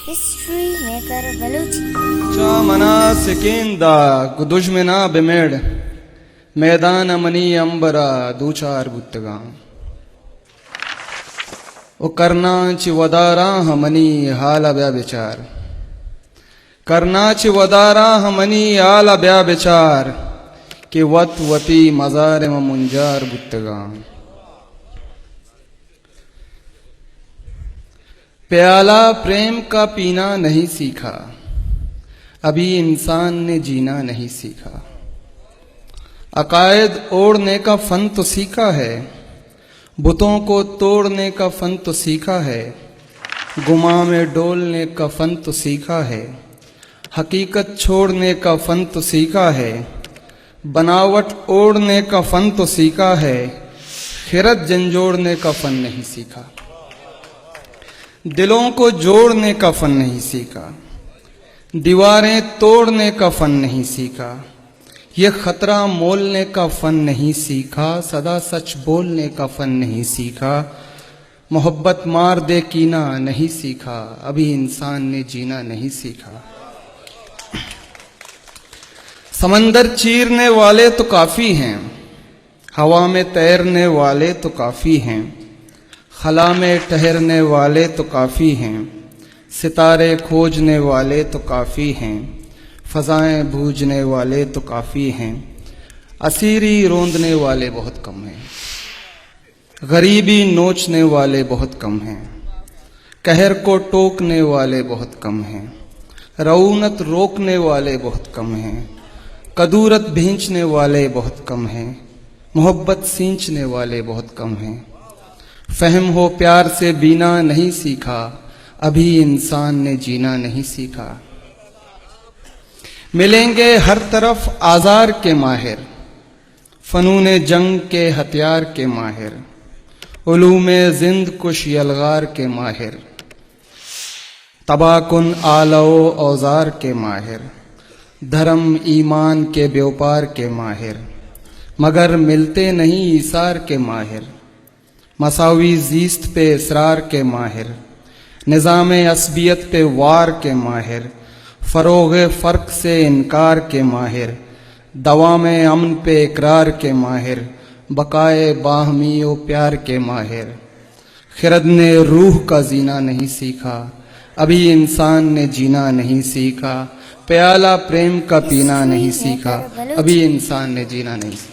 History Maker Baluchi. चामना सिकिंदा गुदुजमिना बिमेड़ मैदान money अंबरा दूचार बुत्तगा ओ करनाच वदारा हमनी हाला ब्या विचार करनाच वदारा हमनी हाला ब्या विचार कि वत वती मजार म मुंजार बुत्तगा प्याला प्रेम का पीना नहीं सीखा अभी इंसान ने जीना नहीं सीखा अकायद ओढ़ने का फन तो सीखा है बुतों को तोड़ने का फन तो सीखा है गुमा में डोलने का फन तो सीखा है हकीकत छोड़ने का फन तो सीखा है बनावट ओढ़ने का फन तो सीखा है खिरत झंझोड़ने का फन नहीं सीखा दिलों को जोड़ने का फन नहीं सीखा दीवारें तोड़ने का फन नहीं सीखा ये खतरा मोलने का फन नहीं सीखा सदा सच बोलने का फन नहीं सीखा मोहब्बत मार दे कीना नहीं सीखा अभी इंसान ने जीना नहीं सीखा समंदर चीरने वाले तो काफी हैं हवा में तैरने वाले तो काफी हैं खला में ठहरने वाले तो काफ़ी हैं सितारे खोजने वाले तो काफ़ी हैं फ़ज़ाएं बूझने वाले तो काफ़ी हैं असीरी रोंदने वाले बहुत कम हैं गरीबी नोचने वाले बहुत कम हैं कहर को टोकने वाले बहुत कम हैं रऊनत रोकने वाले बहुत कम हैं कदूरत भींचने वाले बहुत कम हैं मोहब्बत सींचने वाले बहुत कम हैं फहम हो प्यार से बीना नहीं सीखा अभी इंसान ने जीना नहीं सीखा मिलेंगे हर तरफ आज़ार के माहिर फ़नून जंग के हथियार के माहिर उलूमे जिंद कुश यलगार के माहिर तबाकुन आलो औजार के माहिर धर्म ईमान के व्यापार के माहिर मगर मिलते नहीं ईसार के माहिर मसावी जीस्त पे इसरार के माहिर निज़ाम असबियत पे वार के माहिर फ़रोग़ फ़र्क से इनकार के माहिर दवा में अमन पे इकरार के माहिर बकाए बाहमी व प्यार के माहिर खिरद ने रूह का जीना नहीं सीखा अभी इंसान ने जीना नहीं सीखा प्याला प्रेम का पीना नहीं सीखा अभी इंसान ने जीना नहीं सीखा